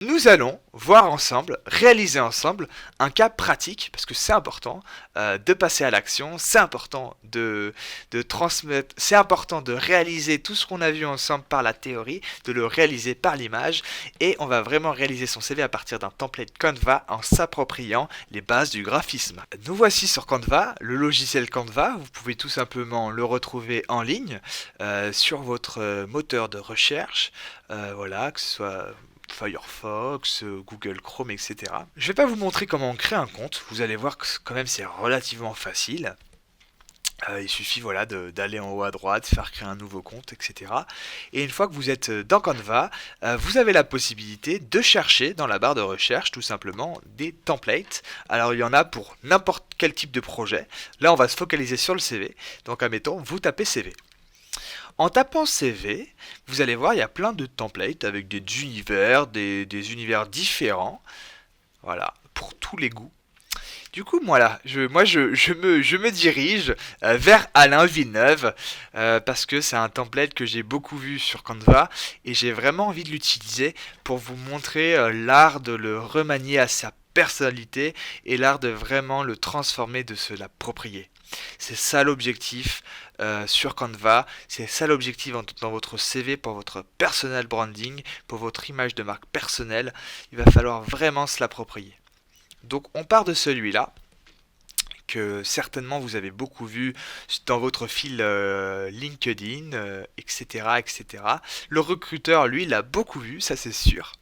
Nous allons voir ensemble, réaliser ensemble un cas pratique, parce que c'est important de passer à l'action, c'est important de transmettre, c'est important de réaliser tout ce qu'on a vu ensemble par la théorie, de le réaliser par l'image, et on va vraiment réaliser son CV à partir d'un template Canva en s'appropriant les bases du graphisme. Nous voici sur Canva, le logiciel Canva, vous pouvez tout simplement le retrouver en ligne sur votre moteur de recherche, voilà, que ce soit Firefox, Google Chrome, etc. Je vais pas vous montrer comment on crée un compte, vous allez voir que quand même c'est relativement facile. Il suffit voilà d'aller en haut à droite, faire créer un nouveau compte, etc. Et une fois que vous êtes dans Canva, vous avez la possibilité de chercher dans la barre de recherche tout simplement des templates. Alors il y en a pour n'importe quel type de projet. Là on va se focaliser sur le CV. Donc admettons, vous tapez CV. En tapant CV, vous allez voir, il y a plein de templates avec des univers, des univers différents. Voilà, pour tous les goûts. Du coup, je me dirige vers Alain Villeneuve parce que c'est un template que j'ai beaucoup vu sur Canva et j'ai vraiment envie de l'utiliser pour vous montrer l'art de le remanier à sa personnalité et l'art de vraiment le transformer, de se l'approprier. C'est ça l'objectif sur Canva, c'est ça l'objectif dans votre CV pour votre personal branding, pour votre image de marque personnelle. Il va falloir vraiment se l'approprier. Donc on part de celui-là que certainement vous avez beaucoup vu dans votre fil LinkedIn, etc., etc. Le recruteur, lui, l'a beaucoup vu, ça c'est sûr.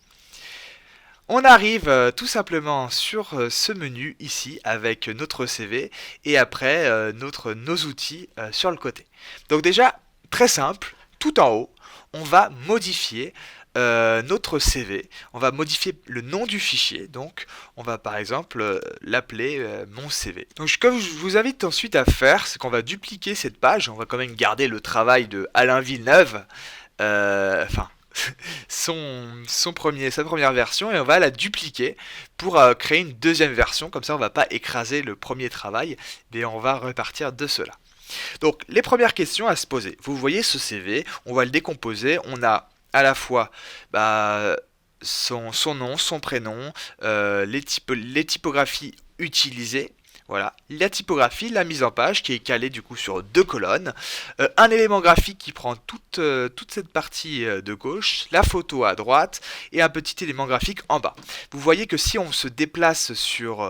On arrive tout simplement sur ce menu ici avec notre CV et après nos outils sur le côté. Donc déjà, très simple, tout en haut, on va modifier notre CV. On va modifier le nom du fichier. Donc on va par exemple l'appeler mon CV. Donc ce que je vous invite ensuite à faire, c'est qu'on va dupliquer cette page. On va quand même garder le travail de Alain Villeneuve. Enfin, sa première version et on va la dupliquer pour créer une deuxième version. Comme ça, on va pas écraser le premier travail, mais on va repartir de cela. Donc, les premières questions à se poser. Vous voyez ce CV, on va le décomposer. On a à la fois son nom, son prénom, les typographies utilisées. Voilà, la typographie, la mise en page qui est calée du coup sur deux colonnes, un élément graphique qui prend toute cette partie de gauche, la photo à droite et un petit élément graphique en bas. Vous voyez que si on se déplace sur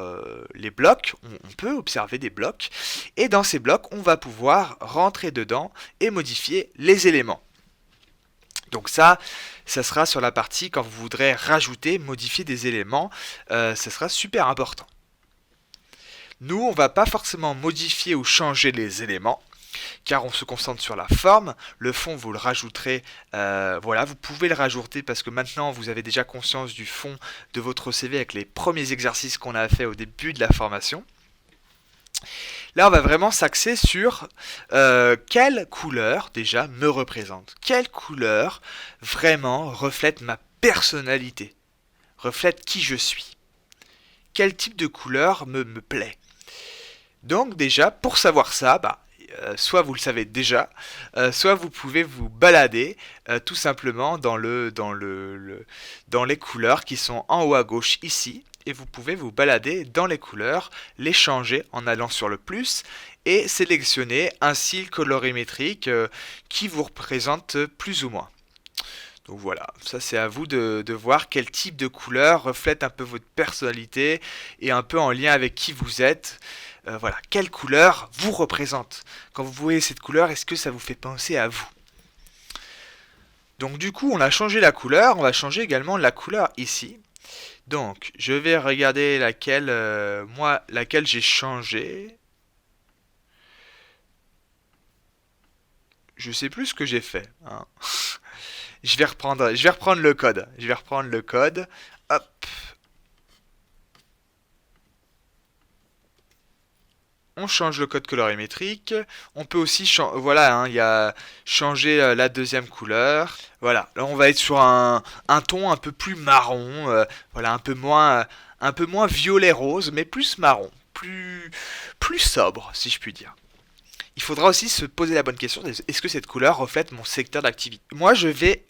les blocs, on peut observer des blocs et dans ces blocs on va pouvoir rentrer dedans et modifier les éléments. Donc ça sera sur la partie quand vous voudrez rajouter, modifier des éléments, ça sera super important. Nous, on va pas forcément modifier ou changer les éléments, car on se concentre sur la forme. Le fond, vous le rajouterez, voilà, vous pouvez le rajouter parce que maintenant, vous avez déjà conscience du fond de votre CV avec les premiers exercices qu'on a fait au début de la formation. Là, on va vraiment s'axer sur quelle couleur déjà me représente. Quelle couleur vraiment reflète ma personnalité, reflète qui je suis. Quel type de couleur me plaît. Donc déjà, pour savoir ça, soit vous le savez déjà, soit vous pouvez vous balader tout simplement dans les couleurs qui sont en haut à gauche ici. Et vous pouvez vous balader dans les couleurs, les changer en allant sur le plus et sélectionner un style colorimétrique qui vous représente plus ou moins. Donc voilà, ça c'est à vous de voir quel type de couleur reflète un peu votre personnalité et un peu en lien avec qui vous êtes. Voilà, quelle couleur vous représente. Quand vous voyez cette couleur, est-ce que ça vous fait penser à vous? Donc du coup, on a changé la couleur, on va changer également la couleur ici. Donc, je vais regarder laquelle j'ai changé. Je sais plus ce que j'ai fait, hein. Je vais reprendre le code. Je vais reprendre le code. Hop. On change le code colorimétrique. On peut aussi voilà, hein, il y a changer la deuxième couleur. Voilà, là on va être sur un ton un peu plus marron, voilà, un peu moins violet rose, mais plus marron, plus sobre, si je puis dire. Il faudra aussi se poser la bonne question, est-ce que cette couleur reflète mon secteur d'activité? Moi, je vais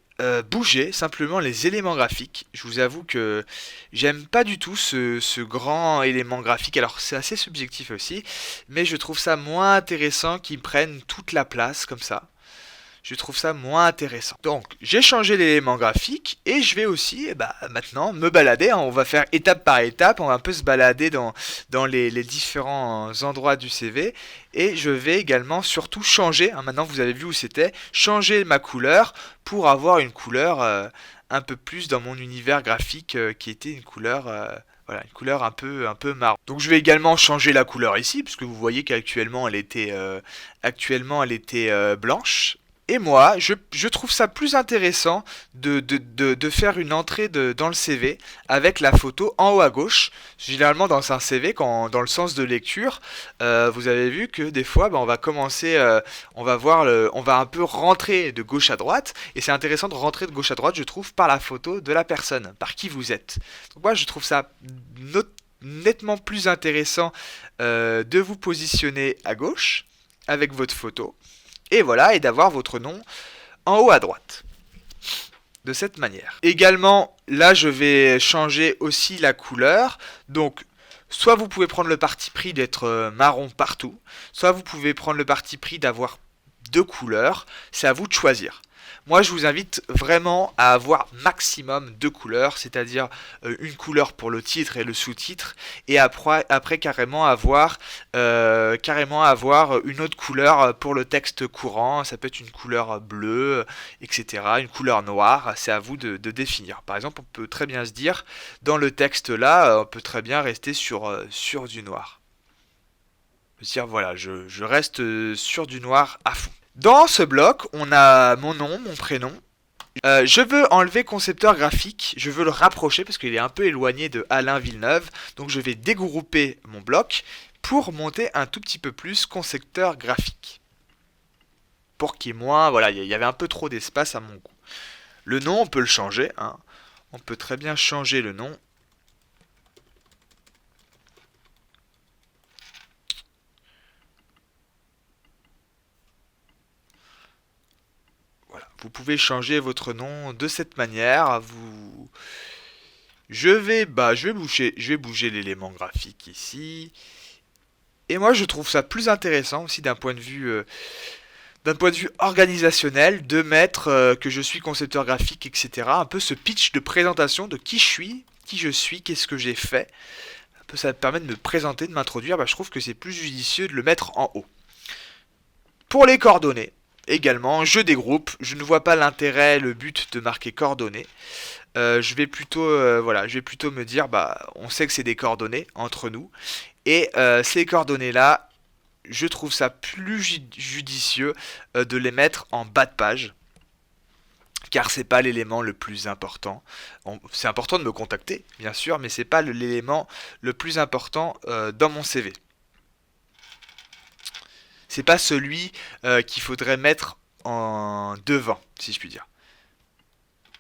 bouger simplement les éléments graphiques. Je vous avoue que j'aime pas du tout ce grand élément graphique. Alors c'est assez subjectif aussi, mais je trouve ça moins intéressant qu'ils prennent toute la place comme ça. Je trouve ça moins intéressant. Donc, j'ai changé l'élément graphique et je vais aussi maintenant me balader, hein. On va faire étape par étape, on va un peu se balader dans les différents endroits du CV et je vais également surtout changer, hein, maintenant vous avez vu où c'était, changer ma couleur pour avoir une couleur un peu plus dans mon univers graphique qui était une couleur... voilà, une couleur un peu marron. Donc je vais également changer la couleur ici, puisque vous voyez qu'actuellement elle était blanche. Et moi, je trouve ça plus intéressant de faire une entrée dans le CV avec la photo en haut à gauche. Généralement dans un CV, dans le sens de lecture, vous avez vu que des fois, on va commencer, on va un peu rentrer de gauche à droite. Et c'est intéressant de rentrer de gauche à droite, je trouve, par la photo de la personne, par qui vous êtes. Donc moi, je trouve ça nettement plus intéressant de vous positionner à gauche avec votre photo. Et voilà, et d'avoir votre nom en haut à droite. De cette manière. Également, là je vais changer aussi la couleur. Donc, soit vous pouvez prendre le parti pris d'être marron partout, soit vous pouvez prendre le parti pris d'avoir deux couleurs. C'est à vous de choisir. Moi, je vous invite vraiment à avoir maximum deux couleurs, c'est-à-dire une couleur pour le titre et le sous-titre, et après carrément avoir une autre couleur pour le texte courant. Ça peut être une couleur bleue, etc., une couleur noire. C'est à vous de définir. Par exemple, on peut très bien se dire, dans le texte là, on peut très bien rester sur du noir. On peut se dire, voilà, je reste sur du noir à fond. Dans ce bloc, on a mon nom, mon prénom. Je veux enlever concepteur graphique, je veux le rapprocher parce qu'il est un peu éloigné de Alain Villeneuve. Donc je vais dégrouper mon bloc pour monter un tout petit peu plus concepteur graphique. Pour qu'il y ait moins, voilà, il y avait un peu trop d'espace à mon goût. Le nom, on peut le changer, hein. On peut très bien changer le nom. Vous pouvez changer votre nom de cette manière. Je vais bouger l'élément graphique ici. Et moi, je trouve ça plus intéressant aussi d'un point de vue organisationnel de mettre que je suis concepteur graphique, etc. Un peu ce pitch de présentation de qui je suis, qu'est-ce que j'ai fait. Un peu, ça permet de me présenter, de m'introduire. Je trouve que c'est plus judicieux de le mettre en haut. Pour les coordonnées, également, je dégroupe. Je ne vois pas l'intérêt, le but de marquer coordonnées. Je vais plutôt me dire, on sait que c'est des coordonnées entre nous. Et ces coordonnées-là, je trouve ça plus judicieux de les mettre en bas de page. Car c'est pas l'élément le plus important. C'est important de me contacter, bien sûr, mais c'est pas l'élément le plus important dans mon CV. C'est pas celui qu'il faudrait mettre en devant, si je puis dire.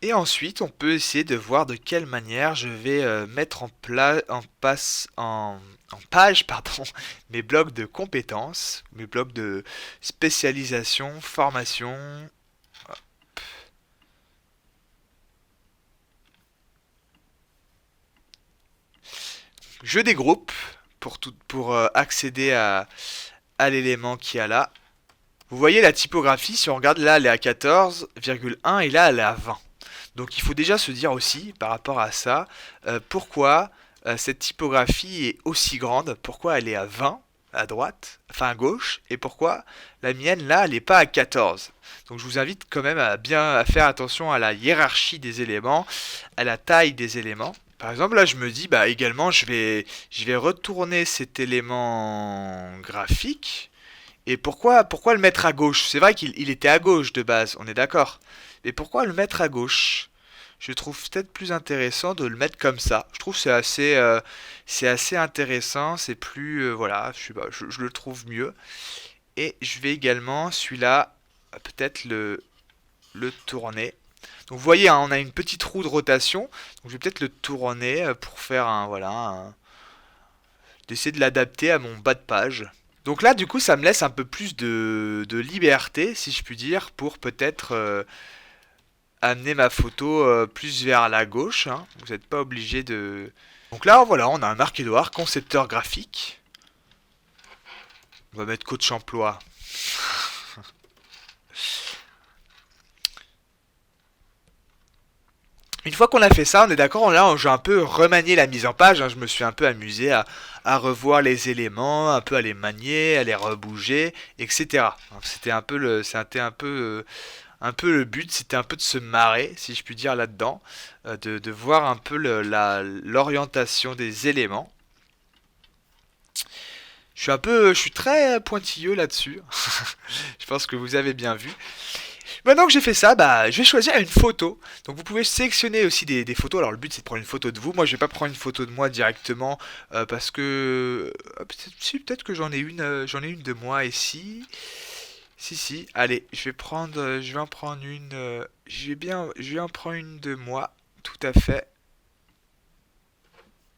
Et ensuite, on peut essayer de voir de quelle manière je vais mettre en page, mes blocs de compétences, mes blocs de spécialisation, formation. Hop. Je dégroupe pour accéder à l'élément qu'il y a là. Vous voyez la typographie, si on regarde là, elle est à 14,1 et là, elle est à 20. Donc il faut déjà se dire aussi, par rapport à ça, pourquoi cette typographie est aussi grande, pourquoi elle est à 20 à droite, enfin à gauche, et pourquoi la mienne là, elle n'est pas à 14. Donc je vous invite quand même à faire attention à la hiérarchie des éléments, à la taille des éléments. Par exemple, là, je me dis, également, je vais retourner cet élément graphique. Et pourquoi le mettre à gauche? C'est vrai qu'il était à gauche de base, on est d'accord. Mais pourquoi le mettre à gauche? Je trouve peut-être plus intéressant de le mettre comme ça. Je trouve que c'est assez intéressant, c'est plus, voilà, je sais pas, je le trouve mieux. Et je vais également, celui-là, peut-être le tourner. Donc vous voyez, hein, on a une petite roue de rotation. Donc je vais peut-être le tourner pour faire d'essayer de l'adapter à mon bas de page. Donc là, du coup, ça me laisse un peu plus de liberté, si je puis dire, pour peut-être amener ma photo plus vers la gauche, hein. Vous n'êtes pas obligé de... Donc là, voilà, on a un Marc Edouard, concepteur graphique. On va mettre coach emploi. Une fois qu'on a fait ça, on est d'accord, là j'ai un peu remanié la mise en page, hein. Je me suis un peu amusé à revoir les éléments, un peu à les manier, à les rebouger, etc. C'était un peu le but, c'était un peu de se marrer, si je puis dire, là-dedans, de voir un peu l'orientation des éléments. Je suis très pointilleux là-dessus. Je pense que vous avez bien vu. Maintenant que j'ai fait ça, bah, je vais choisir une photo. Donc vous pouvez sélectionner aussi des photos. Alors le but c'est de prendre une photo de vous. Moi je vais pas prendre une photo de moi directement parce que peut-être que j'en ai une de moi ici. Si si. Allez, je vais en prendre une. Je vais en prendre une de moi. Tout à fait.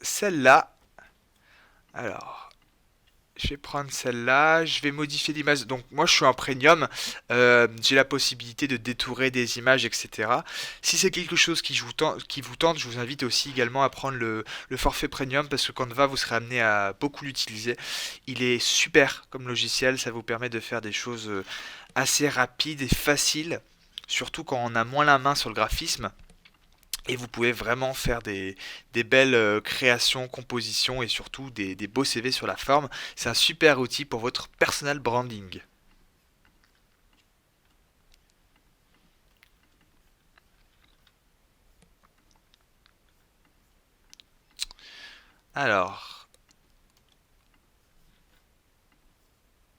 Celle-là. Alors. Je vais prendre celle-là, je vais modifier l'image. Donc moi je suis en premium, j'ai la possibilité de détourer des images, etc. Si c'est quelque chose qui vous tente, je vous invite aussi également à prendre le forfait premium parce que Canva vous serez amené à beaucoup l'utiliser. Il est super comme logiciel, ça vous permet de faire des choses assez rapides et faciles, surtout quand on a moins la main sur le graphisme. Et vous pouvez vraiment faire des belles créations, compositions et surtout des beaux CV sur la forme. C'est un super outil pour votre personal branding. Alors,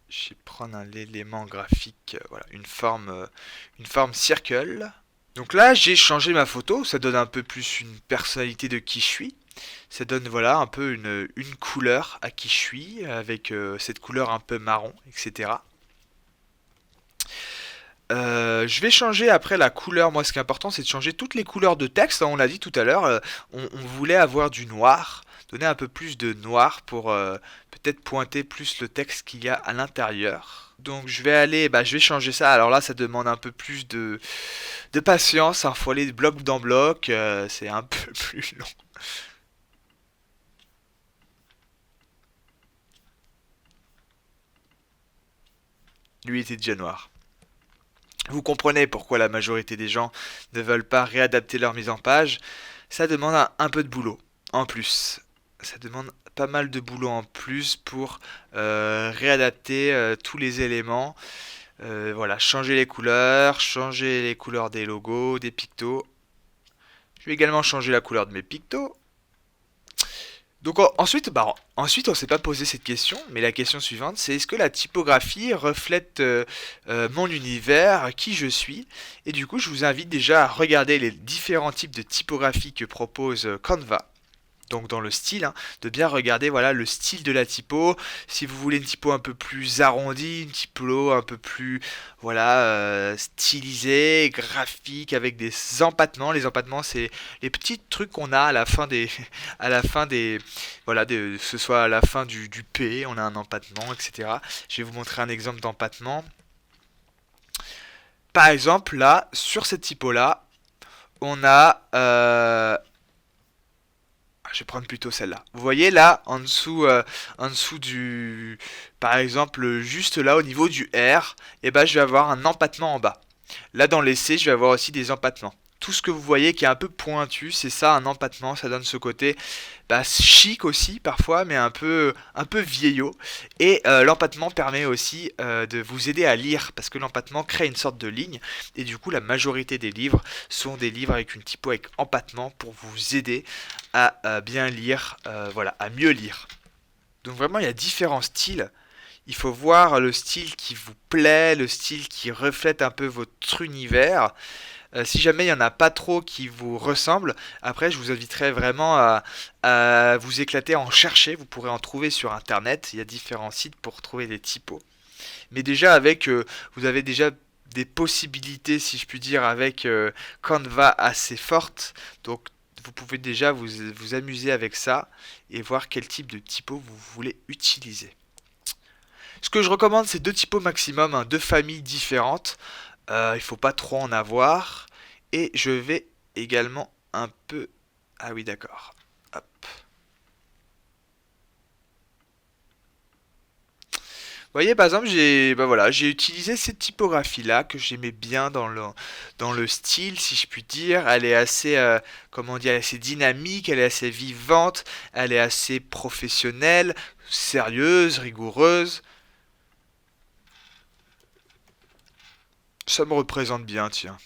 je vais prendre un élément graphique, voilà, une forme circle. Donc là, j'ai changé ma photo, ça donne un peu plus une personnalité de qui je suis. Ça donne voilà un peu une couleur à qui je suis, avec cette couleur un peu marron, etc. Je vais changer après la couleur. Moi, ce qui est important, c'est de changer toutes les couleurs de texte, hein. On l'a dit tout à l'heure, on voulait avoir du noir, donner un peu plus de noir pour peut-être pointer plus le texte qu'il y a à l'intérieur. Donc je vais changer ça. Alors là, ça demande un peu plus de patience, hein. Faut aller de bloc dans bloc, c'est un peu plus long. Lui était déjà noir. Vous comprenez pourquoi la majorité des gens ne veulent pas réadapter leur mise en page. Ça demande un peu de boulot en plus. Ça demande pas mal de boulot en plus pour réadapter tous les éléments. Voilà, changer les couleurs des logos, des pictos. Je vais également changer la couleur de mes pictos. Donc ensuite, on s'est pas posé cette question, mais la question suivante, c'est est-ce que la typographie reflète mon univers, qui je suis? Et du coup, je vous invite déjà à regarder les différents types de typographie que propose Canva. Donc dans le style, hein, de bien regarder voilà le style de la typo. Si vous voulez une typo un peu plus arrondie, une typo un peu plus voilà stylisée, graphique avec des empattements. Les empattements, c'est les petits trucs qu'on a à la fin des à la fin des voilà que ce soit à la fin du P, on a un empattement, etc. Je vais vous montrer un exemple d'empattement. Par exemple là sur cette typo là, on a je vais prendre plutôt celle-là. Vous voyez là, en dessous du, par exemple, juste là au niveau du R, et ben je vais avoir un empattement en bas. Là dans les C, je vais avoir aussi des empattements. Tout ce que vous voyez qui est un peu pointu, c'est ça un empattement, ça donne ce côté chic aussi parfois, mais un peu vieillot. Et l'empattement permet aussi de vous aider à lire, parce que l'empattement crée une sorte de ligne, et du coup la majorité des livres sont des livres avec une typo avec empattement pour vous aider à bien lire, voilà, à mieux lire. Donc vraiment il y a différents styles. Il faut voir le style qui vous plaît, le style qui reflète un peu votre univers. Si jamais il n'y en a pas trop qui vous ressemblent, après je vous inviterai vraiment à vous éclater, à en chercher. Vous pourrez en trouver sur internet. Il y a différents sites pour trouver des typos. Mais déjà vous avez déjà des possibilités, si je puis dire, avec Canva assez fortes. Donc vous pouvez déjà vous amuser avec ça et voir quel type de typo vous voulez utiliser. Ce que je recommande, c'est deux typos maximum, hein, deux familles différentes. Il ne faut pas trop en avoir. Et je vais également un peu... Ah oui, d'accord. Hop. Vous voyez, par exemple, j'ai utilisé cette typographie-là que j'aimais bien dans le style, si je puis dire. Elle est assez, comment dire, assez dynamique, elle est assez vivante, elle est assez professionnelle, sérieuse, rigoureuse. Ça me représente bien, tiens.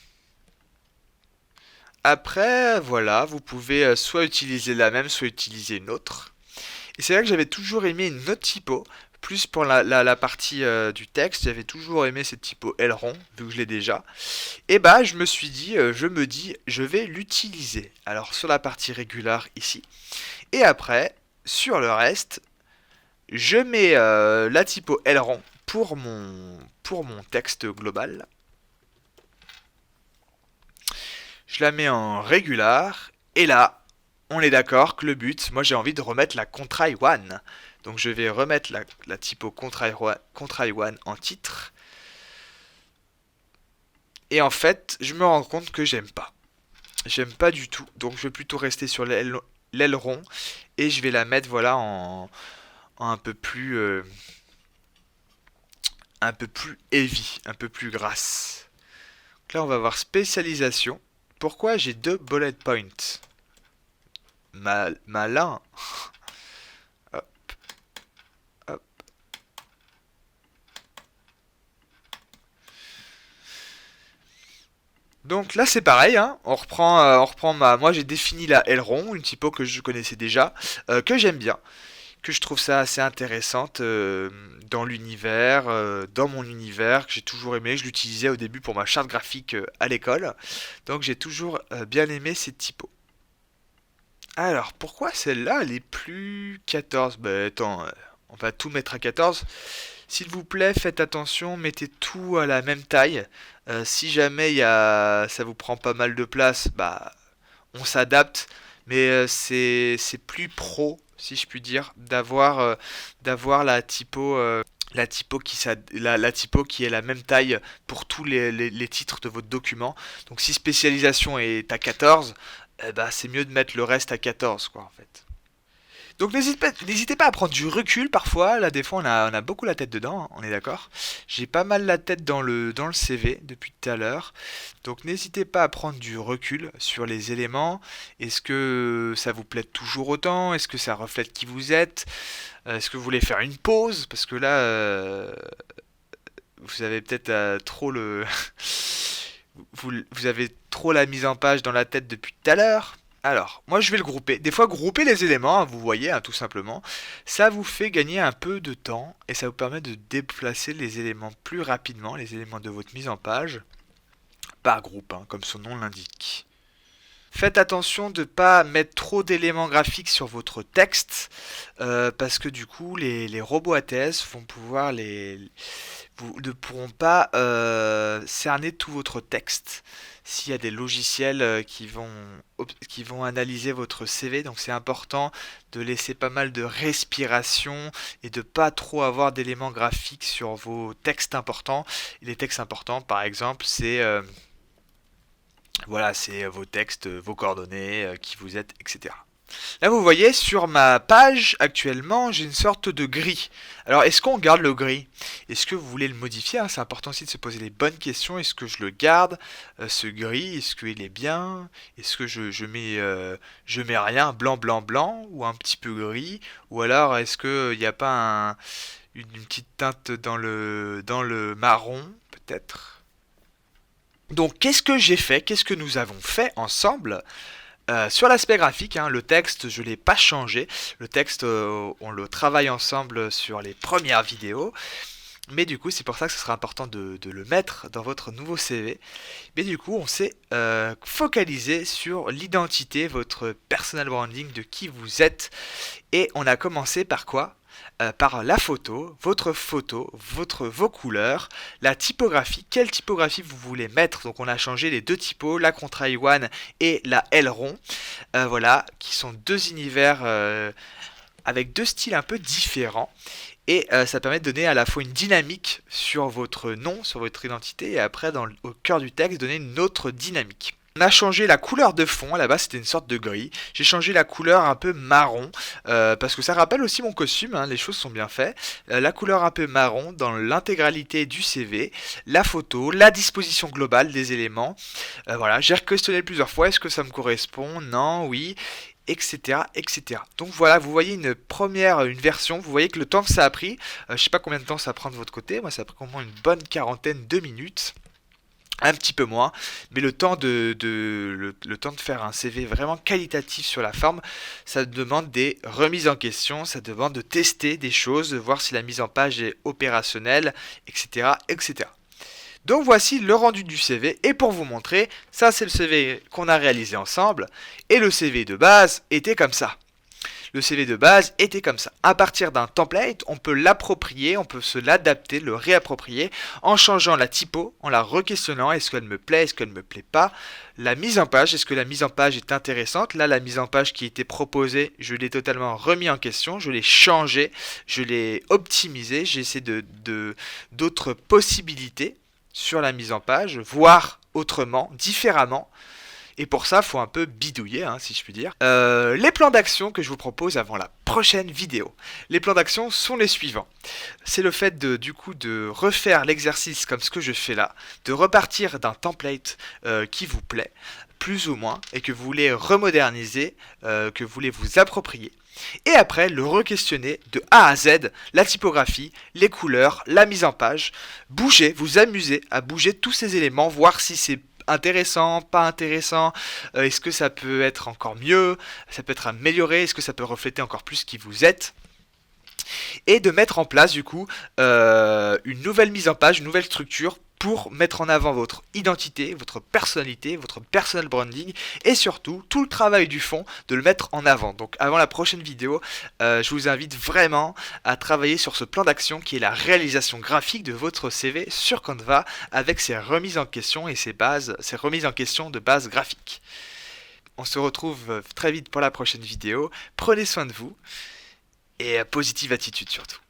Après, voilà, vous pouvez soit utiliser la même, soit utiliser une autre. Et c'est vrai que j'avais toujours aimé une autre typo, plus pour la partie du texte, j'avais toujours aimé cette typo aileron, vu que je l'ai déjà. Et bah, je me dis, je vais l'utiliser. Alors sur la partie régulière ici, et après, sur le reste, je mets la typo aileron pour mon texte global. Je la mets en régular, et là, on est d'accord que le but, moi j'ai envie de remettre la contrail one. Donc je vais remettre la typo contrail one en titre. Et en fait, je me rends compte que j'aime pas. J'aime pas du tout. Donc je vais plutôt rester sur l'aileron. Et je vais la mettre voilà en un peu plus heavy, un peu plus grasse. Donc là on va voir spécialisation. Pourquoi j'ai deux bullet points? Malin. Hop, hop. Donc là c'est pareil, hein. On reprend moi j'ai défini la aileron, une typo que je connaissais déjà, que j'aime bien, que je trouve ça assez intéressante dans l'univers, dans mon univers, que j'ai toujours aimé. Je l'utilisais au début pour ma charte graphique à l'école, donc j'ai toujours bien aimé ces typos. Alors pourquoi celle-là elle est plus 14? Bah attends, on va tout mettre à 14. S'il vous plaît, faites attention, mettez tout à la même taille. Si jamais ça vous prend pas mal de place, bah on s'adapte. Mais c'est plus pro, si je puis dire, d'avoir la typo la typo qui est la même taille pour tous les titres de votre document. Donc si spécialisation est à 14, bah c'est mieux de mettre le reste à 14 quoi en fait. Donc n'hésitez pas à prendre du recul parfois. Là, des fois, on a beaucoup la tête dedans, hein, on est d'accord. J'ai pas mal la tête dans le CV depuis tout à l'heure. Donc n'hésitez pas à prendre du recul sur les éléments. Est-ce que ça vous plaît toujours autant? Est-ce que ça reflète qui vous êtes? Est-ce que vous voulez faire une pause? Parce que là, vous avez peut-être trop le... vous avez trop la mise en page dans la tête depuis tout à l'heure. Alors, moi je vais le grouper. Des fois, grouper les éléments, hein, vous voyez, hein, tout simplement, ça vous fait gagner un peu de temps et ça vous permet de déplacer les éléments plus rapidement, les éléments de votre mise en page, par groupe, hein, comme son nom l'indique. Faites attention de ne pas mettre trop d'éléments graphiques sur votre texte, parce que du coup, les robots ATS vont pouvoir vous ne pourront pas cerner tout votre texte s'il y a des logiciels qui vont analyser votre CV. Donc c'est important de laisser pas mal de respiration et de pas trop avoir d'éléments graphiques sur vos textes importants. Et les textes importants, par exemple, c'est vos textes, vos coordonnées, qui vous êtes, etc. Là, vous voyez, sur ma page, actuellement, j'ai une sorte de gris. Alors, est-ce qu'on garde le gris? Est-ce que vous voulez le modifier, hein? C'est important aussi de se poser les bonnes questions. Est-ce que je le garde, ce gris? Est-ce qu'il est bien? Est-ce que je mets rien, blanc, blanc, blanc, ou un petit peu gris? Ou alors, est-ce qu'il n'y a pas une petite teinte dans le marron, peut-être? Donc, qu'est-ce que j'ai fait? Qu'est-ce que nous avons fait ensemble? Sur l'aspect graphique, hein, le texte, je ne l'ai pas changé. Le texte, on le travaille ensemble sur les premières vidéos. Mais du coup, c'est pour ça que ce sera important de le mettre dans votre nouveau CV. Mais du coup, on s'est focalisé sur l'identité, votre personal branding, de qui vous êtes. Et on a commencé par quoi? Par la photo, vos couleurs, la typographie, quelle typographie vous voulez mettre. Donc on a changé les deux typos, la Contrail One et la aileron, voilà, qui sont deux univers avec deux styles un peu différents. Et ça permet de donner à la fois une dynamique sur votre nom, sur votre identité, et après, au cœur du texte, donner une autre dynamique. On a changé la couleur de fond, à la base c'était une sorte de gris. J'ai changé la couleur un peu marron, parce que ça rappelle aussi mon costume, hein, les choses sont bien faites. La couleur un peu marron dans l'intégralité du CV, la photo, la disposition globale des éléments. Voilà, j'ai questionné plusieurs fois, est-ce que ça me correspond? Non, oui, etc., etc. Donc voilà, vous voyez une version, vous voyez que le temps que ça a pris, je sais pas combien de temps ça prend de votre côté, moi ça a pris au moins une bonne quarantaine de minutes. Un petit peu moins, mais le temps de faire un CV vraiment qualitatif sur la forme, ça demande des remises en question, ça demande de tester des choses, de voir si la mise en page est opérationnelle, etc., etc. Donc voici le rendu du CV, et pour vous montrer, ça c'est le CV qu'on a réalisé ensemble, et le CV de base était comme ça. Le CV de base était comme ça. À partir d'un template, on peut l'approprier, on peut se l'adapter, le réapproprier en changeant la typo, en la re-questionnant, est-ce qu'elle me plaît, est-ce qu'elle ne me plaît pas. La mise en page, est-ce que la mise en page est intéressante. Là, la mise en page qui était proposée, je l'ai totalement remis en question, je l'ai changé, je l'ai optimisé, j'ai essayé d'autres possibilités sur la mise en page, voire autrement, différemment. Et pour ça, il faut un peu bidouiller, hein, si je puis dire. Les plans d'action que je vous propose avant la prochaine vidéo. Les plans d'action sont les suivants. C'est le fait de refaire l'exercice comme ce que je fais là, de repartir d'un template qui vous plaît, plus ou moins, et que vous voulez remoderniser, que vous voulez vous approprier. Et après, le re-questionner de A à Z, la typographie, les couleurs, la mise en page. Bouger, vous amuser à bouger tous ces éléments, voir si c'est intéressant, pas intéressant, est-ce que ça peut être encore mieux, ça peut être amélioré, est-ce que ça peut refléter encore plus qui vous êtes, et de mettre en place du coup une nouvelle mise en page, une nouvelle structure pour mettre en avant votre identité, votre personnalité, votre personal branding et surtout tout le travail du fond de le mettre en avant. Donc avant la prochaine vidéo, je vous invite vraiment à travailler sur ce plan d'action qui est la réalisation graphique de votre CV sur Canva avec ses remises en question et ses remises en question de base graphique. On se retrouve très vite pour la prochaine vidéo. Prenez soin de vous et positive attitude surtout.